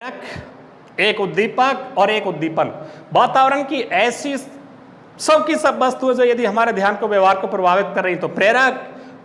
एक उद्दीपक और एक उद्दीपन। वातावरण की ऐसी सब की सब वस्तुएं जो यदि हमारे ध्यान को व्यवहार को प्रभावित कर रही तो प्रेरक,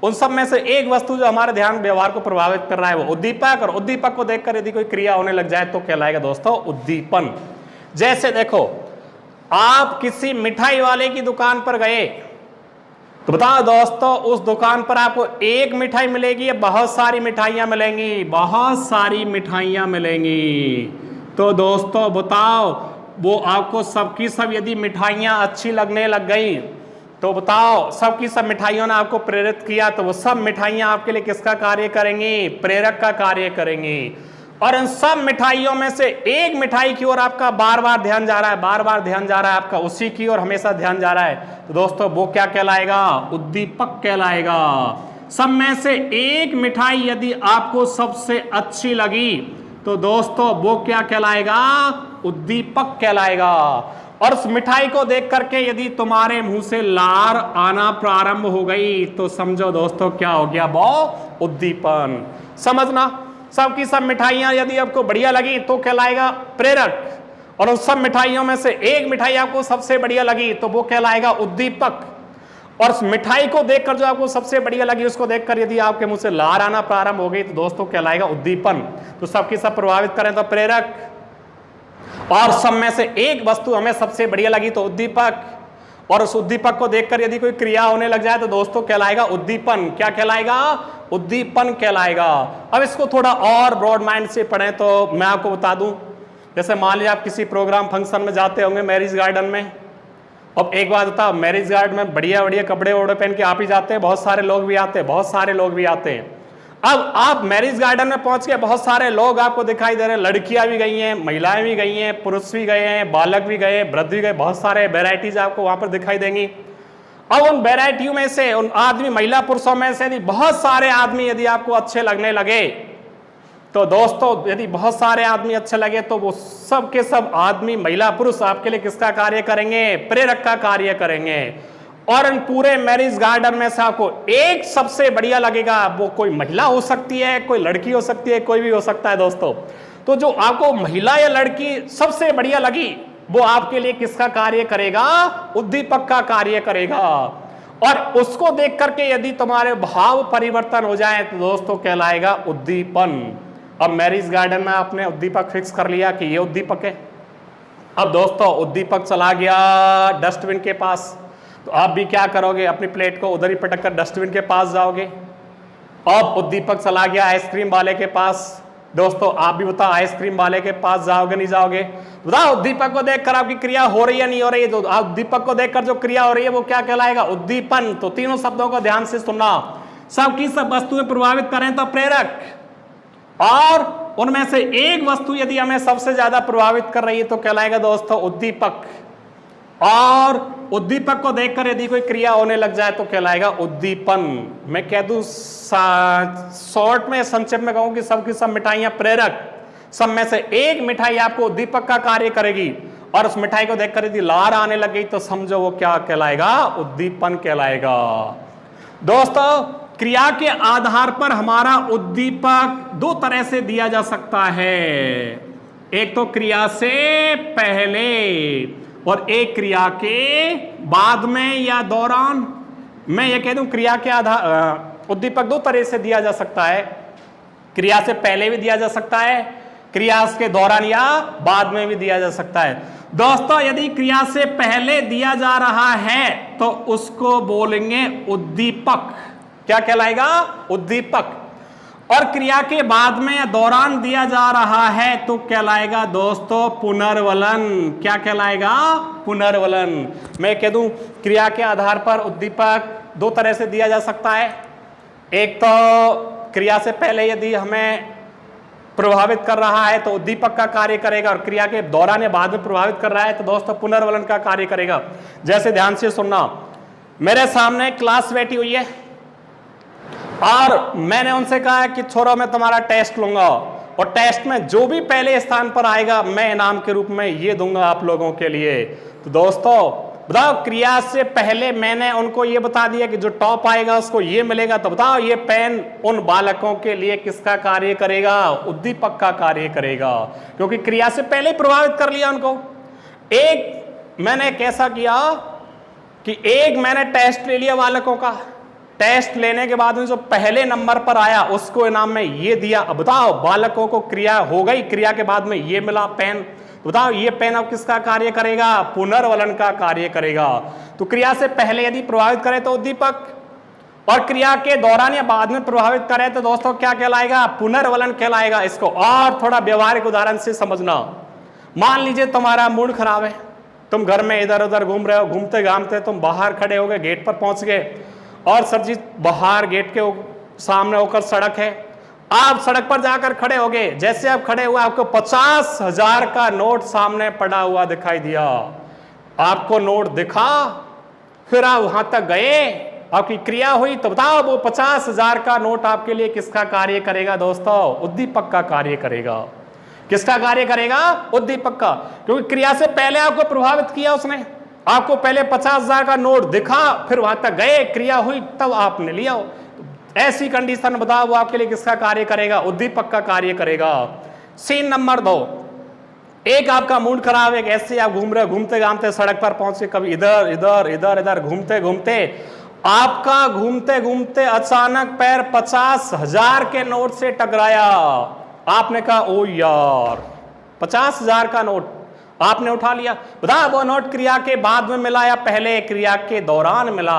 उन सब में से एक वस्तु जो हमारे ध्यान व्यवहार को प्रभावित कर रहा है वो उद्दीपक, और उद्दीपक को देखकर यदि कोई क्रिया होने लग जाए तो कहलाएगा दोस्तों उद्दीपन। जैसे देखो, आप किसी मिठाई वाले की दुकान पर गए तो बताओ दोस्तों, उस दुकान पर आपको एक मिठाई मिलेगी या बहुत सारी मिठाइयां मिलेंगी? बहुत सारी मिठाइयां मिलेंगी। तो दोस्तों बताओ, वो आपको सबकी सब यदि मिठाइयां अच्छी लगने लग गई तो बताओ, सबकी सब मिठाइयों ने आपको प्रेरित किया तो वो सब मिठाइयां आपके लिए किसका कार्य करेंगी? प्रेरक का कार्य करेंगी। और इन सब मिठाइयों में से एक मिठाई की ओर आपका बार बार ध्यान जा रहा है, बार बार ध्यान जा रहा है आपका, उसी की ओर हमेशा ध्यान जा रहा है, तो दोस्तों वो क्या कहलाएगा? उद्दीपक कहलाएगा। सब में से एक मिठाई यदि आपको सबसे अच्छी लगी तो दोस्तों वो क्या कहलाएगा? उद्दीपक कहलाएगा। और उस मिठाई को देख करके यदि तुम्हारे मुंह से लार आना प्रारंभ हो गई तो समझो दोस्तों क्या हो गया? वो उद्दीपन। समझना, सबकी सब मिठाइयां यदि आपको बढ़िया लगी तो कहलाएगा प्रेरक, और उन सब मिठाइयों में से एक मिठाई आपको सबसे बढ़िया लगी तो वो कहलाएगा उद्दीपक। और उस मिठाई को देखकर जो आपको सबसे बढ़िया लगी उसको देखकर यदि आपके मुंह से लार आना प्रारंभ हो गई तो दोस्तों कहलाएगा उद्दीपन। तो सबकी सब प्रभावित करें तो प्रेरक, और सब में से एक वस्तु हमें सबसे बढ़िया लगी तो उद्दीपक, और उस उद्दीपक को देखकर यदि कोई क्रिया होने लग जाए तो दोस्तों कहलाएगा उद्दीपन। क्या कहलाएगा? उद्दीपन कहलाएगा। अब इसको थोड़ा और ब्रॉड माइंड से पढ़ें तो मैं आपको बता दूं, जैसे मान लीजिए आप किसी प्रोग्राम फंक्शन में जाते होंगे मैरिज गार्डन में। अब एक बात बताओ, मैरिज गार्डन में बढ़िया बढ़िया कपड़े वोड़े पहन के आप ही जाते हैं, बहुत सारे लोग भी आते हैं, बहुत सारे लोग भी आते हैं। अब आप मैरिज गार्डन में पहुंच के बहुत सारे लोग आपको दिखाई दे रहे हैं, लड़कियां भी गई हैं, महिलाएं भी गई हैं, पुरुष भी गए हैं, बालक भी गए, वृद्ध भी गए, बहुत सारे वेराइटीज आपको वहां पर दिखाई देंगी। अब उन वेराइटियों में से, उन आदमी महिला पुरुषों में से यदि बहुत सारे आदमी यदि आपको अच्छे लगने लगे तो दोस्तों, यदि बहुत सारे आदमी अच्छे लगे तो वो सब के सब आदमी महिला पुरुष आपके लिए किसका कार्य करेंगे? प्रेरक का कार्य करेंगे। और इन पूरे मैरिज गार्डन में से आपको एक सबसे बढ़िया लगेगा, वो कोई महिला हो सकती है, कोई लड़की हो सकती है, कोई भी हो सकता है दोस्तों। तो जो आपको महिला या लड़की सबसे बढ़िया लगी वो आपके लिए किसका कार्य करेगा? उद्दीपक का कार्य करेगा। और उसको देख करके यदि तुम्हारे भाव परिवर्तन हो जाए तो दोस्तों कहलाएगा उद्दीपन। अब मैरिज गार्डन में आपने उद्दीपक फिक्स कर लिया कि ये उद्दीपक है। अब दोस्तों उद्दीपक चला गया डस्टबिन के पास, तो आप भी क्या करोगे? अपनी प्लेट को उधर ही पटक कर डस्टबिन के पास जाओगे। अब उद्दीपक चला गया आइसक्रीम वाले के पास, दोस्तों आप भी बताओ आइसक्रीम वाले के पास जाओगे नहीं जाओगे? बताओ, उद्दीपक को देखकर आपकी क्रिया हो रही है नहीं हो रही है? तो आप उद्दीपक को देखकर जो क्रिया हो रही है वो क्या कहलाएगा? उद्दीपन। तो तीनों शब्दों को ध्यान से सुनना, सबकी सब वस्तुएं प्रभावित करें तो प्रेरक, और उनमें से एक वस्तु यदि हमें सबसे ज्यादा प्रभावित कर रही है तो कहलाएगा दोस्तों उद्दीपक, और उद्दीपक को देखकर यदि कोई क्रिया होने लग जाए तो कहलाएगा उद्दीपन। मैं कह दूं शॉर्ट में, संक्षेप में कहूं कि सबकी सब मिठाइयां प्रेरक, सब में से एक मिठाई आपको उद्दीपक का कार्य करेगी, और उस मिठाई को देखकर यदि लार आने लग गई तो समझो वो क्या कहलाएगा? उद्दीपन कहलाएगा। दोस्तों, क्रिया के आधार पर हमारा उद्दीपक दो तरह से दिया जा सकता है, एक तो क्रिया से पहले और एक क्रिया के बाद में या दौरान। मैं ये कह दूं क्रिया के आधार उद्दीपक दो तरह से दिया जा सकता है, क्रिया से पहले भी दिया जा सकता है, क्रिया के दौरान या बाद में भी दिया जा सकता है। दोस्तों, यदि क्रिया से पहले दिया जा रहा है तो उसको बोलेंगे उद्दीपक। क्या कहलाएगा? उद्दीपक। और क्रिया के बाद में या दौरान दिया जा रहा है तो कहलाएगा दोस्तों पुनर्वलन। क्या कहलाएगा? पुनर्वलन। मैं कह दूं क्रिया के आधार पर उद्दीपक दो तरह से दिया जा सकता है, एक तो क्रिया से पहले यदि हमें प्रभावित कर रहा है तो उद्दीपक का कार्य करेगा, और क्रिया के दौरान या बाद में प्रभावित कर रहा है तो दोस्तों पुनर्वलन का कार्य करेगा। जैसे ध्यान से सुनना, मेरे सामने क्लास बैठी हुई है और मैंने उनसे कहा कि छोरो मैं तुम्हारा टेस्ट लूंगा, और टेस्ट में जो भी पहले स्थान पर आएगा मैं इनाम के रूप में ये दूंगा आप लोगों के लिए। तो दोस्तों बताओ क्रिया से पहले मैंने उनको ये बता दिया कि जो टॉप आएगा उसको ये मिलेगा, तो बताओ ये पेन उन बालकों के लिए किसका कार्य करेगा? उद्दीपक का कार्य करेगा, क्योंकि क्रिया से पहले प्रभावित कर लिया उनको। एक मैंने कैसा किया कि एक मैंने टेस्ट ले लिया बालकों का, टेस्ट लेने के बाद में जो पहले नंबर पर आया उसको इनाम में ये दिया। अब बताओ बालकों को क्रिया हो गई, क्रिया के बाद में ये मिला पेन, बताओ ये पेन अब किसका कार्य करेगा? पुनर्वलन का कार्य करेगा। तो क्रिया से पहले यदि प्रभावित करे तो उद्दीपक, और क्रिया के दौरान या बाद में प्रभावित करे तो दोस्तों क्या कहलाएगा? पुनर्वलन कहलाएगा। इसको और थोड़ा व्यवहारिक उदाहरण से समझना। मान लीजिए तुम्हारा मूड खराब है, तुम घर में इधर उधर घूम रहे हो, घूमते घामते तुम बाहर खड़े हो गए, गेट पर पहुंच गए, और सर जी बाहर गेट के सामने होकर सड़क है, आप सड़क पर जाकर खड़े हो गए। जैसे आप खड़े हुए आपको 50,000 का नोट सामने पड़ा हुआ दिखाई दिया, आपको नोट दिखा, फिर आप वहां तक गए, आपकी क्रिया हुई, तो बताओ वो 50,000 का नोट आपके लिए किसका कार्य करेगा? दोस्तों उद्दीपक का कार्य करेगा। किसका कार्य करेगा? उद्दीपक का, क्योंकि क्रिया से पहले आपको प्रभावित किया उसने, आपको पहले 50,000 का नोट दिखा, फिर वहां तक गए, क्रिया हुई, तब आपने लिया। ऐसी कंडीशन बताओ वो आपके लिए किसका कार्य करेगा? उद्दीपक का कार्य करेगा। सीन नंबर 2, एक आपका मूड खराब है, ऐसे आप घूम रहे, घूमते घामते सड़क पर पहुंचे, कभी इधर इधर इधर इधर घूमते घूमते आपका घूमते घूमते अचानक पैर 50,000 के नोट से टकराया। आपने कहा ओ यार 50,000 का नोट, आपने उठा लिया। बता वो नोट क्रिया के बाद में मिला या पहले क्रिया के दौरान मिला?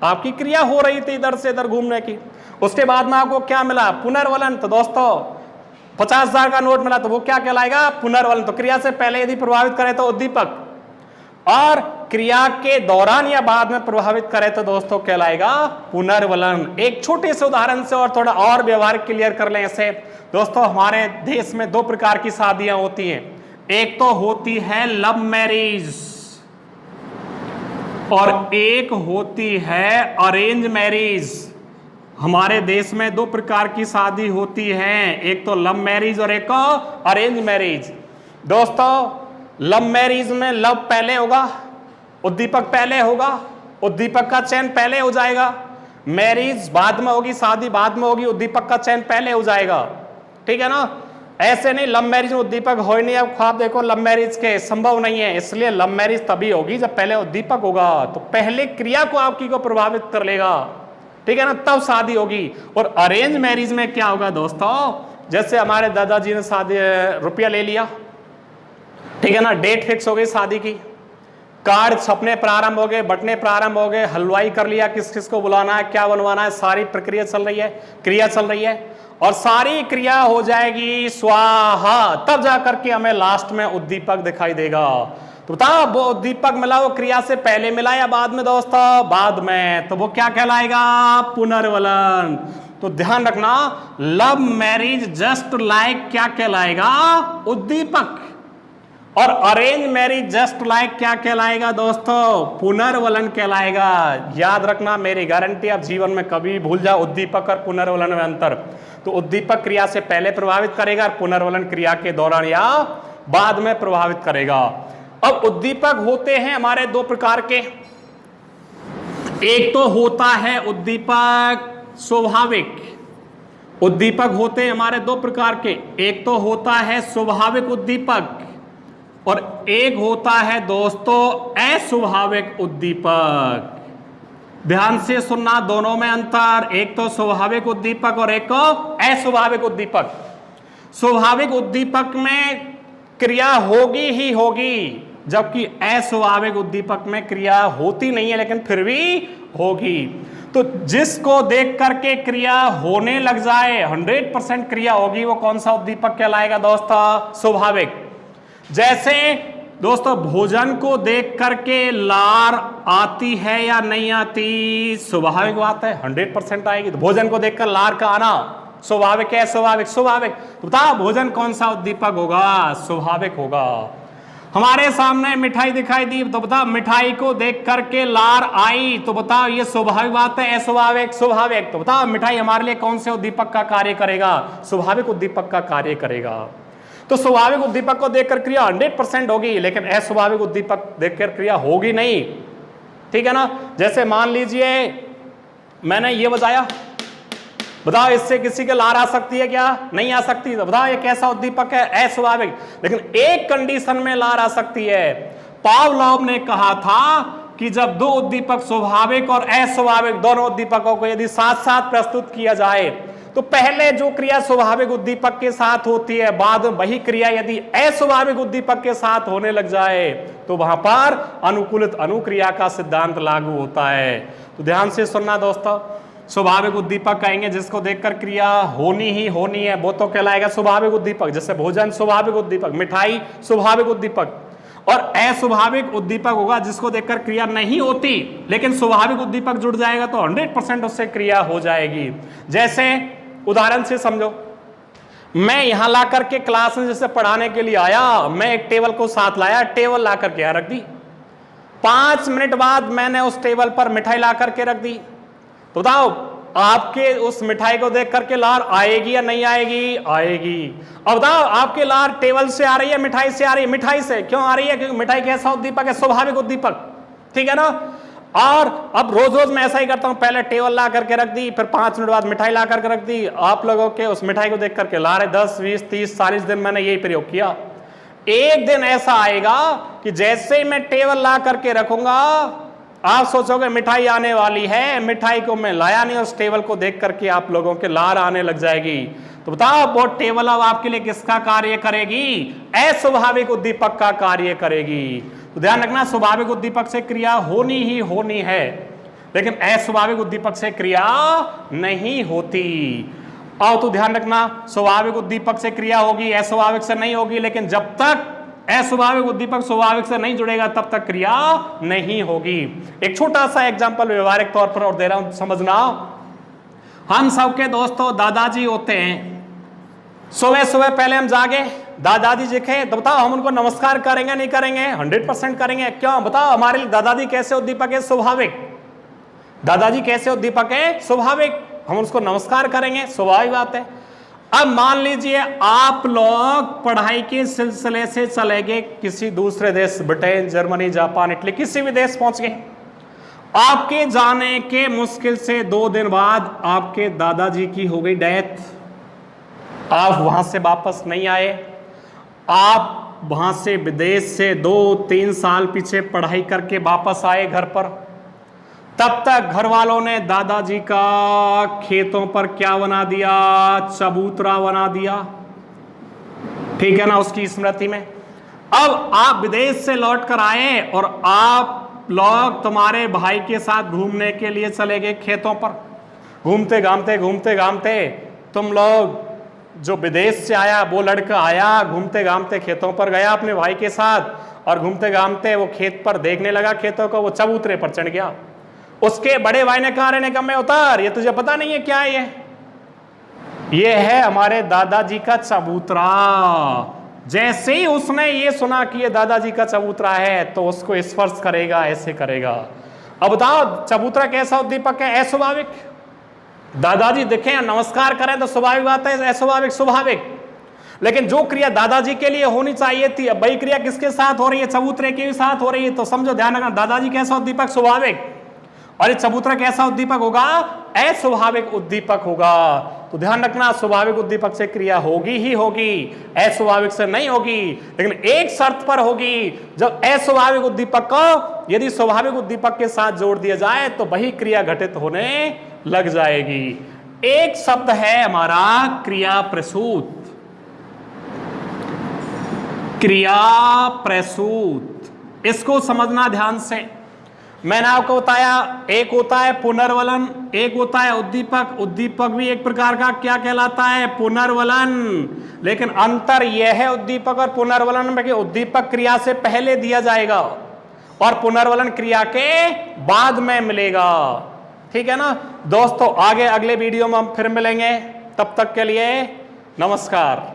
आपकी क्रिया हो रही थी इधर से इधर घूमने की, उसके बाद में आपको क्या मिला? पुनर्वलन। तो दोस्तों 50,000 का नोट मिला तो वो क्या कहलाएगा? पुनर्वलन। तो क्रिया से पहले यदि प्रभावित करे तो उद्दीपक, और क्रिया के दौरान या बाद में प्रभावित करे तो दोस्तों कहलाएगा पुनर्वलन। एक छोटे से उदाहरण से और थोड़ा और व्यवहारिक क्लियर कर लें इसे। दोस्तों हमारे देश में 2 प्रकार की शादियां होती हैं, एक तो होती है लव मैरिज और एक होती है अरेंज मैरिज। हमारे देश में 2 प्रकार की शादी होती है, एक तो लव मैरिज और एक अरेंज मैरिज। दोस्तों लव मैरिज में लव पहले होगा, उद्दीपक पहले होगा, उद्दीपक का चयन पहले हो जाएगा। मैरिज बाद में होगी, शादी बाद में होगी, उद्दीपक का चयन पहले हो जाएगा। ठीक है ना? ऐसे नहीं लव मैरिज में उद्दीपक हो ही नहीं। अब ख्वाब देखो लव मैरिज के, संभव नहीं है, इसलिए लव मैरिज तभी होगी जब पहले उद्दीपक होगा, तो पहले क्रिया को आपकी को प्रभावित कर लेगा। ठीक है ना? तब शादी होगी। और अरेंज मैरिज में क्या होगा दोस्तों? जैसे हमारे दादाजी ने शादी रुपया ले लिया, ठीक है ना, डेट फिक्स हो गई शादी की, कार्ड छपने प्रारंभ हो गए, बटने प्रारंभ हो गए, हलवाई कर लिया, किस किस को बुलाना है, क्या बनवाना है, सारी प्रक्रिया चल रही है, क्रिया चल रही है, और सारी क्रिया हो जाएगी स्वाहा, तब जाकर के हमें लास्ट में उद्दीपक दिखाई देगा। तो बताओ वो उद्दीपक मिला वो क्रिया से पहले मिला या बाद में? दोस्तों बाद में। तो वो क्या कहलाएगा? पुनर्वलन। तो ध्यान रखना लव मैरिज जस्ट लाइक क्या कहलाएगा? उद्दीपक। और अरेंज मैरिज जस्ट लाइक क्या कहलाएगा दोस्तों? पुनर्वलन कहलाएगा। याद रखना, मेरी गारंटी आप जीवन में कभी भूल जाओ उद्दीपक और पुनर्वलन में अंतर। तो उद्दीपक क्रिया से पहले प्रभावित करेगा और पुनर्वलन क्रिया के दौरान या बाद में प्रभावित करेगा। अब उद्दीपक होते हैं हमारे 2 प्रकार के, एक तो होता है उद्दीपक स्वाभाविक। उद्दीपक होते हैं हमारे 2 प्रकार के, एक तो होता है स्वाभाविक उद्दीपक और एक होता है दोस्तों अस्वाभाविक उद्दीपक। ध्यान से सुनना, दोनों में अंतर, एक तो स्वाभाविक उद्दीपक और एक अस्वाभाविक उद्दीपक। स्वाभाविक उद्दीपक में क्रिया होगी ही होगी, जबकि अस्वाभाविक उद्दीपक में क्रिया होती नहीं है लेकिन फिर भी होगी। तो जिसको देख करके क्रिया होने लग जाए, 100% क्रिया होगी, वो कौन सा उद्दीपक कहलाएगा दोस्तों? स्वाभाविक। जैसे दोस्तों भोजन को देख करके लार आती है या नहीं आती? स्वाभाविक बात है, 100% आएगी। तो भोजन को देखकर लार का आना स्वाभाविक है, स्वाभाविक स्वाभाविक। तो बताओ भोजन कौन सा उद्दीपक होगा? स्वाभाविक होगा। हमारे सामने मिठाई दिखाई दी, तो बताओ मिठाई को देख करके लार आई, तो बताओ ये स्वाभाविक बात है, अस्वाभाविक? स्वाभाविक। तो बताओ मिठाई हमारे लिए कौन से उद्दीपक का कार्य करेगा? स्वाभाविक उद्दीपक का कार्य करेगा। तो स्वाभाविक उद्दीपक को देखकर क्रिया 100% होगी, लेकिन अस्वाभाविक उद्दीपक देखकर क्रिया होगी नहीं। ठीक है ना। जैसे मान लीजिए मैंने ये बजाया, बताओ इससे किसी के लार आ सकती है क्या? नहीं आ सकती। तो बताओ ये कैसा उद्दीपक है? अस्वाभाविक। लेकिन एक कंडीशन में लार आ सकती है। पावलोव ने कहा था कि जब दो उद्दीपक स्वाभाविक और अस्वाभाविक दोनों उद्दीपकों को यदि साथ साथ प्रस्तुत किया जाए तो पहले जो क्रिया स्वाभाविक उद्दीपक के साथ होती है, बाद में वही क्रिया यदि अस्वाभाविक उद्दीपक के साथ होने लग जाए तो वहां पर अनुकूलित अनुक्रिया का सिद्धांत लागू होता है। तो ध्यान से सुनना दोस्तों, स्वाभाविक उद्दीपक कहेंगे जिसको देखकर क्रिया होनी ही होनी है, वो तो कहलाएगा स्वाभाविक उद्दीपक। जैसे भोजन स्वाभाविक उद्दीपक, मिठाई स्वाभाविक उद्दीपक। और अस्वाभाविक उद्दीपक होगा जिसको देखकर क्रिया नहीं होती, लेकिन स्वाभाविक उद्दीपक जुड़ जाएगा तो 100% उससे क्रिया हो जाएगी। जैसे उदाहरण से समझो, मैं यहां ला करके क्लास में जैसे पढ़ाने के लिए आया, मैं एक टेबल को साथ लाया, टेबल ला करके यहां रख दी। 5 मिनट बाद मैंने उस टेबल पर मिठाई ला करके रख दी। तो बताओ आपके उस मिठाई को देख करके लार आएगी या नहीं आएगी? आएगी। अब बताओ आपके लार टेबल से आ रही है, मिठाई से आ रही है? मिठाई से। क्यों आ रही है? क्योंकि मिठाई कैसा उद्दीपक है? स्वाभाविक उद्दीपक। ठीक है ना। और अब रोज रोज मैं ऐसा ही करता हूं, पहले टेबल ला करके रख दी, फिर 5 मिनट बाद मिठाई ला करके रख दी। आप लोगों के उस मिठाई को देख करके ला रहे 10, 20, 30, 40 दिन मैंने यही प्रयोग किया। एक दिन ऐसा आएगा कि जैसे ही मैं टेबल ला करके रखूंगा आप सोचोगे मिठाई आने वाली है, मिठाई को मैं लाया नहीं, उस टेबल को देख करके आप लोगों के लार आने लग जाएगी। तो बताओ वो टेबल अब आपके लिए किसका कार्य करेगी? अस्वाभाविक उद्दीपक का कार्य करेगी। तो ध्यान रखना, स्वाभाविक उद्दीपक से क्रिया होनी ही होनी है, लेकिन अस्वाभाविक उद्दीपक से क्रिया नहीं होती। और तो ध्यान रखना, स्वाभाविक उद्दीपक से क्रिया होगी, अस्वाभाविक से नहीं होगी। लेकिन जब तक अस्वाभाविक उद्दीपक स्वाभाविक से नहीं जुड़ेगा तब तक क्रिया नहीं होगी। एक छोटा सा एग्जांपल व्यवहारिक तौर पर और दे रहा हूं, समझना। हम सबके दोस्तों दादाजी होते हैं। सुबह सुबह पहले हम जागे, दादाजी दिखे तो बताओ हम उनको नमस्कार करेंगे नहीं करेंगे? 100% करेंगे। क्यों? बताओ हमारे लिए दादाजी कैसे उद्दीपक है? स्वाभाविक। दादाजी कैसे उद्दीपक है? स्वाभाविक। हम उसको नमस्कार करेंगे, स्वाभाविक बात है। अब मान लीजिए आप लोग पढ़ाई के सिलसिले से चले गए किसी दूसरे देश, ब्रिटेन, जर्मनी, जापान, इटली, किसी भी देश पहुंच गए। आपके जाने के मुश्किल से 2 दिन बाद आपके दादाजी की हो गई डेथ। आप वहां से वापस नहीं आए, आप वहां से विदेश से 2-3 साल पीछे पढ़ाई करके वापस आए घर पर। तब तक घर वालों ने दादाजी का खेतों पर क्या बना दिया? चबूतरा बना दिया। ठीक है ना, उसकी स्मृति में। अब आप विदेश से लौट कर आए और आप लोग तुम्हारे भाई के साथ घूमने के लिए चले गए खेतों पर। घूमते घामते तुम लोग, जो विदेश से आया वो लड़का आया, घूमते घामते खेतों पर गया अपने भाई के साथ, और घूमते घामते वो खेत पर देखने लगा खेतों को, वो चबूतरे पर चढ़ गया। उसके बड़े भाई ने कहा, रहने का मैं उतार, ये तुझे पता नहीं है क्या है? ये है हमारे दादाजी का चबूतरा। जैसे ही उसने ये सुना कि ये दादाजी का चबूतरा है तो उसको स्पर्श करेगा, ऐसे करेगा। अब बताओ चबूतरा कैसा उद्दीपक है? अस्वाभाविक। दादाजी दिखे नमस्कार करें तो स्वाभाविक बात है, अस्वाभाविक स्वाभाविक। लेकिन जो क्रिया दादाजी के लिए होनी चाहिए थी, अब वही क्रिया किसके साथ हो रही है? चबूतरे के भी साथ हो रही है। तो समझो, ध्यान रखना, दादाजी कैसा उद्दीपक? स्वाभाविक। और ये चबूतरा कैसा उद्दीपक होगा? अस्वाभाविक उद्दीपक होगा। तो ध्यान रखना, स्वाभाविक उद्दीपक से क्रिया होगी ही होगी, अस्वाभाविक से नहीं होगी। लेकिन एक शर्त पर होगी, जब अस्वाभाविक उद्दीपक को यदि स्वाभाविक उद्दीपक के साथ जोड़ दिया जाए तो वही क्रिया घटित होने लग जाएगी। एक शब्द है हमारा क्रिया प्रसूत। क्रिया प्रसूत, इसको समझना ध्यान से। मैंने आपको बताया, एक होता है पुनर्वलन, एक होता है उद्दीपक। उद्दीपक भी एक प्रकार का क्या कहलाता है? पुनर्वलन। लेकिन अंतर यह है उद्दीपक और पुनर्वलन में कि उद्दीपक क्रिया से पहले दिया जाएगा और पुनर्वलन क्रिया के बाद में मिलेगा। ठीक है ना दोस्तों, आगे अगले वीडियो में हम फिर मिलेंगे। तब तक के लिए नमस्कार।